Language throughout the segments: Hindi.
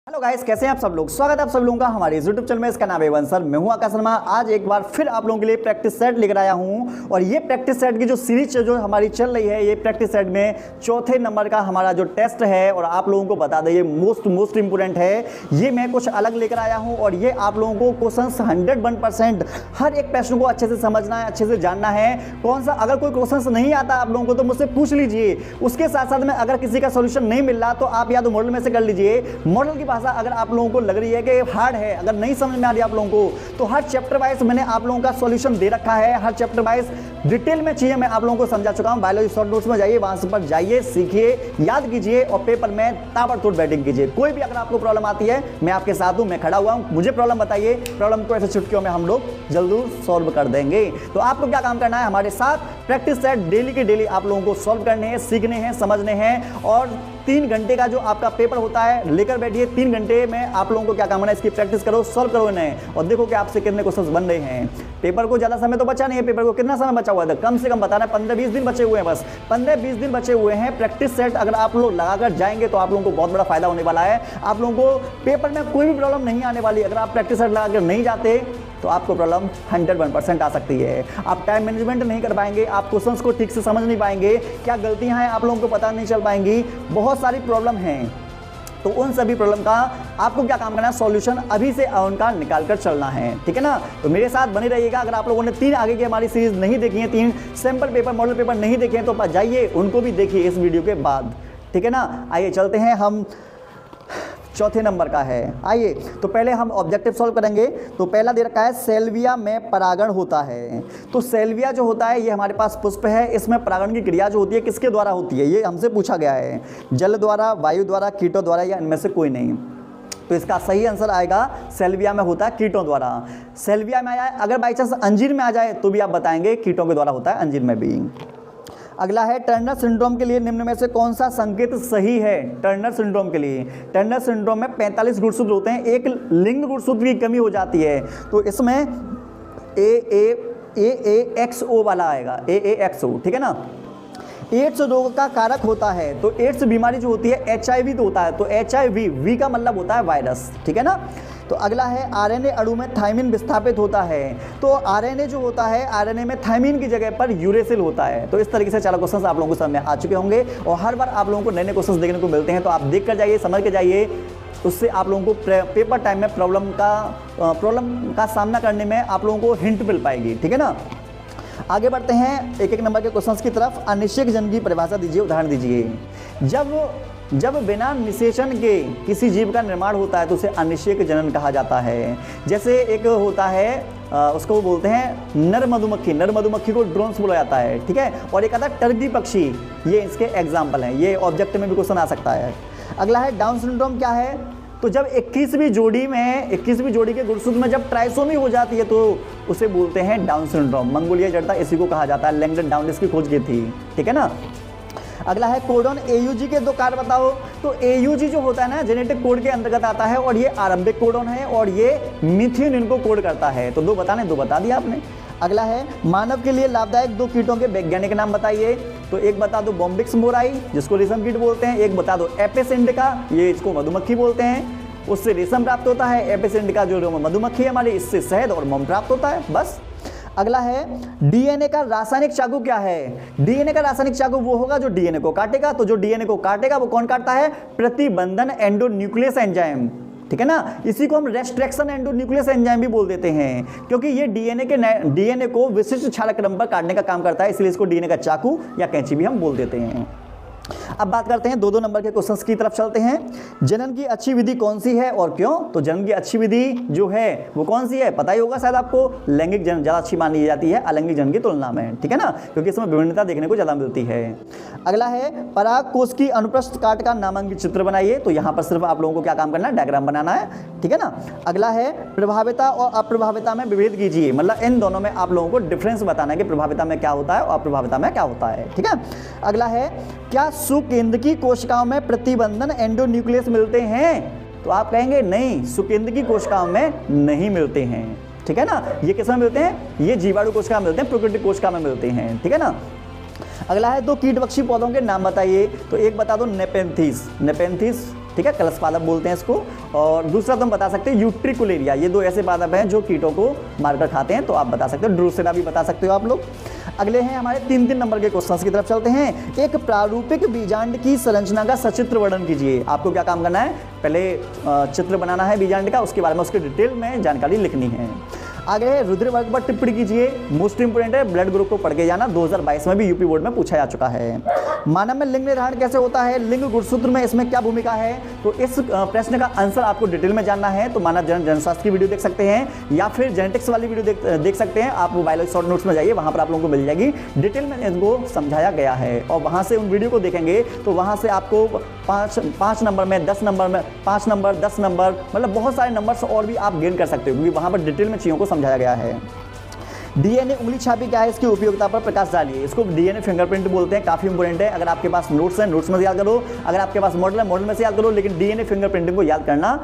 हेलो गाइस, कैसे हैं आप सब लोग। स्वागत है आप सब लोगों का हमारे यूट्यूब चैनल में। इसका नाम है वंश सर, मैं हूं आकाश शर्मा। आज एक बार फिर आप लोगों के लिए प्रैक्टिस सेट लेकर आया हूं और ये प्रैक्टिस सेट की जो सीरीज जो हमारी चल रही है, ये प्रैक्टिस सेट में चौथे नंबर का हमारा जो टेस्ट है और आप लोगों को बता दें ये मोस्ट इंपोर्टेंट है। ये मैं कुछ अलग लेकर आया हूँ और ये आप लोगों को क्वेश्चन 101% हर एक प्रश्न को अच्छे से समझना है, अच्छे से जानना है। कौन सा अगर कोई क्वेश्चन नहीं आता आप लोगों को तो मुझसे पूछ लीजिए। उसके साथ साथ में अगर किसी का सोल्यूशन नहीं मिल रहा तो आप या तो मॉडल में से कर लीजिए। मॉडल की भाषा अगर आप लोगों को लग रही है कि हार्ड है, अगर नहीं समझ में आ रही आप लोगों को, तो हर चैप्टर वाइज मैंने आप लोगों का सॉल्यूशन दे रखा है। हर चैप्टर वाइज डिटेल में चीजें मैं आप लोगों को समझा चुका हूं। बायोलॉजी शॉर्ट नोट्स में जाइए, वहां पर जाइए, सीखिए, याद कीजिए और पेपर में ताबड़तोड़ बैटिंग कीजिए। कोई भी अगर आपको प्रॉब्लम आती है मैं आपके साथ हूं, मैं खड़ा हुआ हूं। मुझे प्रॉब्लम बताइए, प्रॉब्लम को ऐसे चुटकियों में हम लोग जल्दी सॉल्व कर देंगे। तो आपको क्या काम करना है, हमारे साथ प्रैक्टिस सेट डेली के डेली आप लोगों को सॉल्व करने हैं, सीखने हैं, समझने हैं। और 3 घंटे का जो आपका पेपर होता है लेकर बैठिए। 3 घंटे में आप लोगों को क्या काम करना है, इसकी प्रैक्टिस करो, सॉल्व करो इन्हें और देखो कि आपसे कितने क्वेश्चन बन रहे हैं। पेपर को ज्यादा समय तो बचा नहीं है, पेपर को कितना समय बचा हुआ है कम से कम बताना है। 15-20 दिन बचे हुए हैं, बस 15-20 दिन बचे हुए हैं। प्रैक्टिस सेट अगर आप लोग लगाकर जाएंगे तो आप लोगों को बहुत बड़ा फायदा होने वाला है। आप लोगों को पेपर में कोई भी प्रॉब्लम नहीं आने वाली। अगर आप प्रैक्टिस सेट लगाकर नहीं जाते तो आपको प्रॉब्लम 101% आ सकती है। आप टाइम मैनेजमेंट नहीं कर पाएंगे, आप क्वेश्चंस को ठीक से समझ नहीं पाएंगे, क्या गलतियां हैं आप लोगों को पता नहीं चल पाएंगी। बहुत सारी प्रॉब्लम हैं, तो उन सभी प्रॉब्लम का आपको क्या काम करना है, सॉल्यूशन अभी से उनका निकाल कर चलना है, ठीक है ना। तो मेरे साथ बने रहिएगा। अगर आप लोगों ने 3 आगे की हमारी सीरीज नहीं देखी है, 3 सैंपल पेपर मॉडल पेपर नहीं देखे हैं तो जाइए उनको भी देखिए इस वीडियो के बाद, ठीक है ना। आइए चलते हैं, हम चौथे नंबर का है। आइए तो पहले हम ऑब्जेक्टिव सॉल्व करेंगे। तो पहला दे रखा है सेल्विया में परागण होता है। तो सेल्विया जो होता है ये हमारे पास पुष्प है, इसमें परागण की क्रिया जो होती है किसके द्वारा होती है, ये हमसे पूछा गया है। जल द्वारा, वायु द्वारा, कीटों द्वारा या इनमें से कोई नहीं। तो इसका सही आंसर आएगा सेल्विया में होता है कीटों द्वारा। सेल्विया में आया है। अगर बाई चांस अंजीर में आ जाए तो भी आप बताएंगे कीटों के द्वारा होता है, अंजीर में भी। अगला है टर्नर सिंड्रोम के लिए निम्न में से कौन सा संकेत सही है। टर्नर सिंड्रोम के लिए, टर्नर सिंड्रोम में 45 गुणसूत्र होते हैं, एक लिंग गुणसूत्र की कमी हो जाती है। तो इसमें AAXO वाला आएगा, AAXO, ठीक है ना। एड्स रोग का कारक होता है। तो एड्स बीमारी जो होती है HIV तो होता है, तो HIV, वी का मतलब होता है वायरस, ठीक है ना। तो अगला है RNA अणु में थायमिन विस्थापित होता है। तो RNA जो होता है, RNA में थायमिन की जगह पर यूरेसिल होता है। तो इस तरीके से 4 क्वेश्चन आप लोगों को समझ में आ चुके होंगे और हर बार आप लोगों को नए नए क्वेश्चन देखने को मिलते हैं। तो आप देख कर जाइए, समझ के जाइए, उससे आप लोगों को पेपर टाइम में प्रॉब्लम का सामना करने में आप लोगों को हिंट मिल पाएगी, ठीक है ना। आगे बढ़ते हैं एक नंबर के क्वेश्चंस की तरफ। अनिश्चयक जनन की परिभाषा दीजिए, उदाहरण दीजिए। जब बिना निषेचन के किसी जीव का निर्माण होता है तो उसे अनिश्चयक जनन कहा जाता है। जैसे एक होता है उसको बोलते हैं नर मधुमक्खी, नर मधुमक्खी को ड्रोन्स बोला जाता है, ठीक है। और एक आता है टर्की पक्षी, ये इसके एग्जाम्पल हैं, ये ऑब्जेक्ट में भी क्वेश्चन आ सकता है। अगला है डाउन सिंड्रोम क्या है। तो जब 21वीं जोड़ी के गुणसूत्र में जब ट्राइसोमी हो जाती है तो उसे बोलते हैं डाउन सिंड्रोम। मंगोलिया जड़ता इसी को कहा जाता है, लैंगडन डाउन इसकी खोज की थी, ठीक है ना। अगला है कोडॉन AUG के 2 कार्य बताओ। तो AUG जो होता है ना, जेनेटिक कोड के अंतर्गत आता है और ये आरंभिक कोडॉन है और ये मिथियोनिन को कोड करता है। तो 2 बताने, 2 बता दिया आपने। अगला है मानव के लिए लाभदायक 2 कीटों के वैज्ञानिक नाम बताइए। तो एक बता दो बॉम्बिक्स मोराई, जिसको रेशम कीट बोलते हैं। एक बता दो एपिस इंडिका, ये इसको मधुमक्खी बोलते हैं, उससे रेशम प्राप्त होता है। एपिस इंडिका जो मधुमक्खी है हमारी, इससे शहद और मोम प्राप्त होता है, बस। अगला है DNA का रासायनिक चाकू क्या है। DNA का रासायनिक चाकू वो होगा जो DNA को काटेगा। तो जो DNA को काटेगा वो कौन काटता है, प्रतिबंधन एंडोन्यूक्लियस एंजाइम, ठीक है ना। इसी को हम रेस्ट्रिक्शन एंडोन्यूक्लियस एंजाइम भी बोल देते हैं, क्योंकि ये DNA को विशिष्ट क्षारक क्रम पर काटने का काम करता है, इसलिए इसको DNA का चाकू या कैंची भी हम बोल देते हैं। अब बात करते हैं 2-2 नंबर के क्वेश्चंस की तरफ चलते हैं। जनन की अच्छी विधि कौन सी है और क्यों। तो जनन की अच्छी विधि जो है वो कौन सी है, पता ही होगा शायद आपको। लैंगिक जनन ज़्यादा अच्छी मानी जाती है अलैंगिक जनन की तुलना में, ठीक है ना, क्योंकि इसमें विभिन्नता देखने को ज़्यादा मिलती है। अगला है पराग कोश की अनुप्रस्थ काट का नामांकित चित्र बनाइए। तो यहाँ पर सिर्फ आप लोगों को क्या काम करना है, डायग्राम बनाना है, ठीक है ना। अगला है प्रभाविता और अप्रभाविता में विभेद कीजिए। मतलब इन दोनों में आप लोगों को डिफरेंस बताना है कि प्रभाविता में क्या होता है और अप्रभाविता में क्या होता है, ठीक है। अगला है क्या सुकेंद्रकी कोशिकाओं में प्रतिबंधन एंडोन्यूक्लियस मिलते हैं। तो आप कहेंगे नहीं, सुकेंद्रकी कोशिकाओं में नहीं मिलते हैं, ठीक है ना। ये किस में मिलते हैं, ये जीवाणु कोशिका में मिलते हैं, प्रोकैरियोटिक कोशिका में मिलते हैं, ठीक है ना। अगला है 2 कीटभक्षी पौधों के नाम बताइए। तो एक बता दो नेपेंथिस, ठीक है, कलश पादप बोलते हैं इसको। और दूसरा तो हम बता सकते हैं यूट्रिकुलेरिया, ये दो ऐसे पादप हैं जो कीटों को मारकर खाते हैं, तो आप बता सकते हो। ड्रूसेरा भी बता सकते हो आप लोग। अगले हैं हमारे 3-3 नंबर के क्वेश्चंस की तरफ चलते हैं। एक प्रारूपिक बीजांड की संरचना का सचित्र वर्णन कीजिए। आपको क्या काम करना है, पहले चित्र बनाना है बीजांड का, उसके बारे में उसके डिटेल में जानकारी लिखनी है। आगे रुधिर वर्ग पर टिप्पणी कीजिए, मोस्ट इंपोर्टेंट है, ब्लड ग्रुप को पढ़ के जाना, 2022 में भी यूपी बोर्ड में पूछा जा चुका है। मानव में लिंग निर्धारण कैसे होता है, लिंग गुणसूत्र में इसमें क्या भूमिका है, तो इस प्रश्न का आंसर आपको डिटेल में जानना है तो मानव जनशास्त्र की वीडियो देख सकते हैं या फिर जेनेटिक्स वाली वीडियो देख सकते हैं। आप बायोलॉजी शॉर्ट नोट्स में जाइए, वहां पर आप लोगों को मिल जाएगी, डिटेल में इनको समझाया गया है। और वहां से उन वीडियो को देखेंगे तो वहां से आपको 5 नंबर में 10 नंबर में 5 नंबर 10 नंबर मतलब बहुत सारे नंबर्स और भी आप गेन कर सकते हो, क्योंकि वहां पर डिटेल में चीज़ों को समझाया गया है। डीएनए उंगली छापी क्या है, इसकी उपयोगिता पर प्रकाश डालिए। इसको डीएनए फिंगरप्रिंट बोलते हैं, काफी इंपॉर्टेंट है। अगर आपके पास नोट्स हैं, नोट्स में से याद करो, अगर आपके पास मॉडल है, मॉडल में से याद करो, लेकिन डीएनए फिंगरप्रिंटिंग को याद करना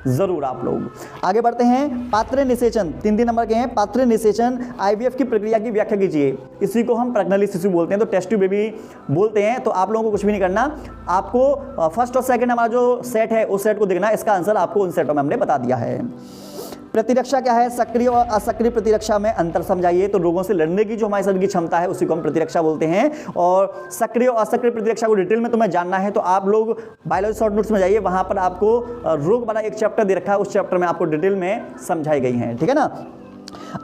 जरूर आप लोग। आगे बढ़ते हैं, पात्र निषेचन 3-3 नंबर के हैं। पात्र निषेचन आईवीएफ की प्रक्रिया की व्याख्या कीजिए। इसी को हम प्रज्ञाली शिशु बोलते हैं, तो टेस्ट ट्यूब बेबी बोलते हैं। तो आप लोगों को कुछ भी नहीं करना, आपको फर्स्ट और सेकंड हमारा जो सेट है उस सेट को देखना, इसका आंसर आपको उन सेटों में हमने बता दिया है। प्रतिरक्षा क्या है, सक्रिय और असक्रिय प्रतिरक्षा में अंतर समझाइए। तो रोगों से लड़ने की जो हमारे शरीर की क्षमता है उसी को हम प्रतिरक्षा बोलते हैं। और सक्रिय और असक्रिय प्रतिरक्षा को डिटेल में तुम्हें जानना है तो आप लोग बायोलॉजी शॉर्ट नोट्स में जाइए, वहां पर आपको रोग वाला एक चैप्टर दे रखा है, उस चैप्टर में आपको डिटेल में समझाई गई है, ठीक है ना।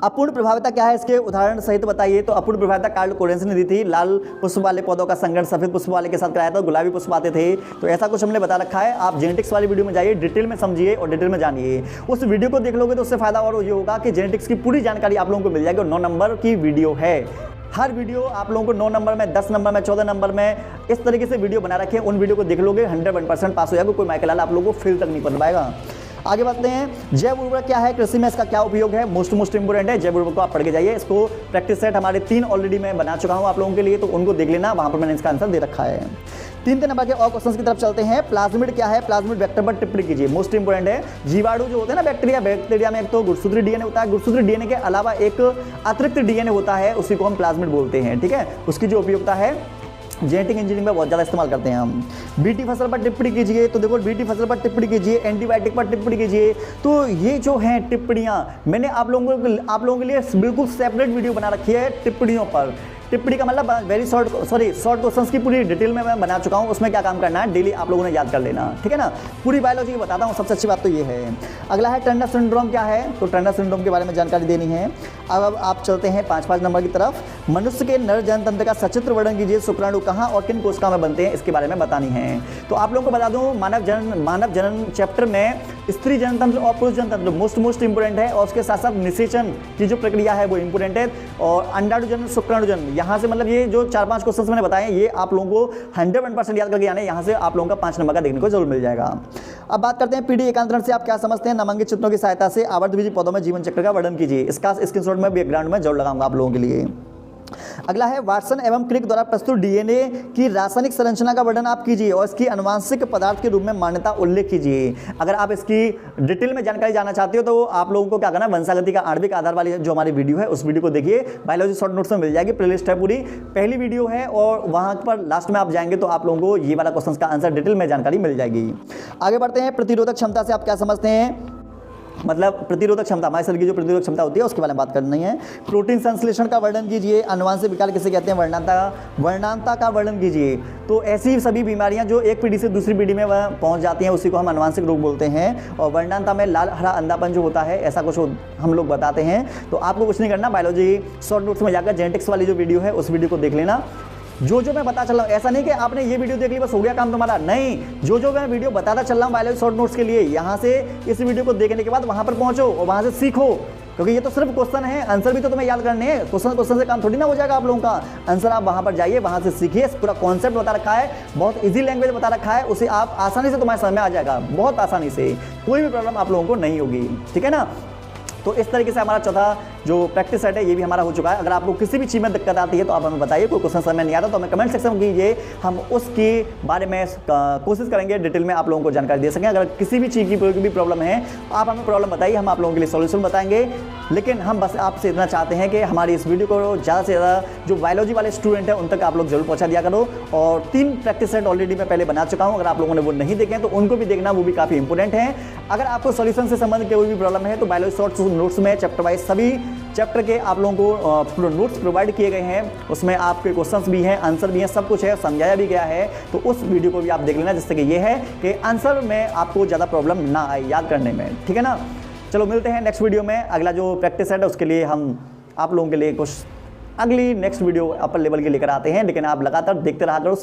अपूर्ण प्रभाविता क्या है, इसके उदाहरण सहित बताइए। तो अपूर्ण प्रभाविता कार्ल कोरेंस ने दी थी। लाल पुष्प वाले पौधों का संगठन सफेद पुष्प वाले के साथ कराया था, गुलाबी पुष्प आते थे, तो ऐसा कुछ हमने बता रखा है। आप जेनेटिक्स वाली वीडियो में जाइए, डिटेल में समझिए और डिटेल में जानिए। उस वीडियो को देख लोगे तो उससे फायदा और ये होगा कि जेनेटिक्स की पूरी जानकारी आप लोगों को मिल जाएगी। और 9 नंबर की वीडियो है, हर वीडियो आप लोगों को 9 नंबर में, 10 नंबर में, 14 नंबर में इस तरीके से वीडियो बना रखे हैं। उन वीडियो को देख लोगे 100% पास हो जाएगा, कोई माइकल लाल आप लोगों को फेल तक नहीं कर पाएगा। आगे बढ़ते हैं, जैव उर्वरक क्या है, कृषि में इसका क्या उपयोग है। मोस्ट इंपोर्टेंट है, जैव उर्वरक को आप पढ़ के जाइए। इसको प्रैक्टिस सेट हमारे 3 ऑलरेडी मैं बना चुका हूं आप लोगों के लिए, तो उनको देख लेना, वहां पर मैंने इसका आंसर दे रखा है। 3 नंबर के और क्वेश्चंस की तरफ चलते हैं। प्लाज्मिड क्या है, प्लाज्मिड वेक्टर पर टिप्पणी कीजिए। मोस्ट इंपोर्टेंट है, जीवाणु जो होते हैं ना बैक्टीरिया में एक तो गुणसूत्री डीएनए होता है, गुणसूत्री डीएनए के अलावा एक अतिरिक्त डीएनए होता है, उसी को हम प्लाज्मिड बोलते हैं, ठीक है। उसकी जो उपयोगिता है जेनेटिक इंजीनियरिंग में बहुत ज़्यादा इस्तेमाल करते हैं हम। बीटी फसल पर टिप्पणी कीजिए। तो देखो, बीटी फसल पर टिप्पणी कीजिए, एंटीबायोटिक पर टिप्पणी कीजिए। तो ये जो हैं टिप्पणियाँ, मैंने आप लोगों के लिए बिल्कुल सेपरेट वीडियो बना रखी है टिप्पणियों पर। टिप्पणी का मतलब शॉर्ट क्वेश्चंस की पूरी डिटेल में मैं बना चुका हूँ। उसमें क्या काम करना है, डेली आप लोगों ने याद कर लेना, ठीक है ना। पूरी बायोलॉजी बताता हूँ, सबसे अच्छी बात तो ये है। अगला है टर्नर सिंड्रोम क्या है, तो टर्नर सिंड्रोम के बारे में जानकारी देनी है। अब आप चलते हैं 5 नंबर की तरफ। मनुष्य के नर जनतंत्र का सचित्र वर्णन कीजिए। शुक्राणु कहाँ और किन कोशिकाओं में बनते हैं, इसके बारे में बतानी है। तो आप लोगों को बता दूं, मानव जनन चैप्टर में स्त्री जनतंत्र और पुरुष जनतंत्र मोस्ट इंपोर्टेंट है, और उसके साथ साथ निषेचन की जो प्रक्रिया है वो इंपोर्टेंट है। और अंडाणु जनन, शुक्राणु जनन, यहाँ से मतलब ये जो 4-5 क्वेश्चन मैंने बताए ये आप लोगों को 100% याद करके आने, यहाँ से आप लोगों का 5 नंबर का देखने को जरूर मिल जाएगा। अब बात करते हैं पीडी एकांतरण से आप क्या समझते हैं। नामांकित चित्रों की सहायता से आवर्तबीजी पौधों में जीवन चक्र का वर्णन कीजिए। इसका स्क्रीनशॉट में बैकग्राउंड में जरूर लगाऊंगा आप लोगों के लिए। अगला है वाटसन एवं क्रिक द्वारा प्रस्तुत डीएनए की रासायनिक संरचना का वर्णन आप कीजिए और इसकी आनुवांशिक पदार्थ के रूप में मान्यता उल्लेख कीजिए। अगर आप इसकी डिटेल में जानकारी जानना चाहते हो तो आप लोगों को क्या करना है, वंशागति का आणविक आधार वाली जो हमारी वीडियो है उस वीडियो को देखिए, बायोलॉजी शॉर्ट नोट्स में मिल जाएगी, प्लेलिस्ट है पूरी, पहली वीडियो है। और वहां पर लास्ट में आप जाएंगे तो आप लोगों को ये वाला क्वेश्चन का आंसर डिटेल में जानकारी मिल जाएगी। आगे बढ़ते हैं, प्रतिरोधक क्षमता से आप क्या समझते हैं, मतलब प्रतिरोधक क्षमता, हमारे शरीर की जो प्रतिरोधक क्षमता होती है उसके बारे में बात करनी है। प्रोटीन संश्लेषण का वर्णन कीजिए। अनुवांशिक विकार किसे कहते हैं, वर्णांता का वर्णन कीजिए। तो ऐसी सभी बीमारियां जो एक पीढ़ी से दूसरी पीढ़ी में पहुंच जाती हैं उसी को हम अनुवांशिक रोग बोलते हैं। और वर्णांता में लाल हरा अंधापन जो होता है ऐसा कुछ हम लोग बताते हैं। तो आपको कुछ नहीं करना, बायोलॉजी शॉर्ट नोट्स में जाकर जेनेटिक्स वाली जो वीडियो है उस वीडियो को देख लेना। जो मैं बता चल रहा हूँ, ऐसा नहीं कि आपने ये वीडियो देख ली बस हो गया काम तुम्हारा, नहीं, जो मैं वीडियो बताता चल रहा हूँ बायोलॉजी शॉर्ट नोट्स के लिए, यहाँ से इस वीडियो को देखने के बाद वहाँ पर पहुँचो और वहाँ से सीखो, क्योंकि ये तो सिर्फ क्वेश्चन है, आंसर भी तो तुम्हें याद करने हैं। क्वेश्चन से काम थोड़ी ना हो जाएगा आप लोगों का। आंसर आप वहाँ पर जाइए, वहाँ से सीखिए, पूरा कॉन्सेप्ट बता रखा है, बहुत ईजी लैंग्वेज बता रखा है, उसे आप आसानी से तुम्हारे समझ में आ जाएगा, बहुत आसानी से, कोई भी प्रॉब्लम आप लोगों को नहीं होगी, ठीक है ना। तो इस तरीके से हमारा चौथा जो प्रैक्टिस सेट है ये भी हमारा हो चुका है। अगर आपको किसी भी चीज़ में दिक्कत आती है तो आप हमें बताइए, कोई क्वेश्चन समझ नहीं आता तो हमें कमेंट सेक्शन में कीजिए, हम उसके बारे में कोशिश करेंगे डिटेल में आप लोगों को जानकारी दे सकें। अगर किसी भी चीज़ की कोई भी प्रॉब्लम है आप हमें प्रॉब्लम बताइए, हम आप लोगों के लिए सॉल्यूशन बताएंगे। लेकिन हम बस आपसे इतना चाहते हैं कि हमारी इस वीडियो को ज़्यादा से ज़्यादा जो बायोलॉजी वाले स्टूडेंट हैं उन तक आप लोग जरूर पहुंचा दिया करो। और 3 प्रैक्टिस सेट ऑलरेडी मैं पहले बना चुका हूं, अगर आप लोगों ने वो नहीं देखे हैं तो उनको भी देखना, वो भी काफ़ी इंपॉर्टेंट है। अगर आपको सॉल्यूशन से संबंधित कोई भी प्रॉब्लम है तो बायोलॉजी शॉर्ट्स नोट्स में चैप्टर वाइज सभी चैप्टर के आप लोगों को नोट्स प्रोवाइड किए गए हैं, उसमें आपके क्वेश्चंस भी हैं, आंसर भी हैं, सब कुछ है, समझाया भी गया है। तो उस वीडियो को भी आप देख लेना, जिससे कि ये है कि आंसर में आपको ज़्यादा प्रॉब्लम ना आए याद करने में, ठीक है ना। चलो मिलते हैं नेक्स्ट वीडियो में। अगला जो प्रैक्टिस सेट है उसके लिए हम आप लोगों के लिए कुछ अगली नेक्स्ट वीडियो अपर लेवल की लेकर आते हैं, लेकिन आप लगातार देखते रहा करो।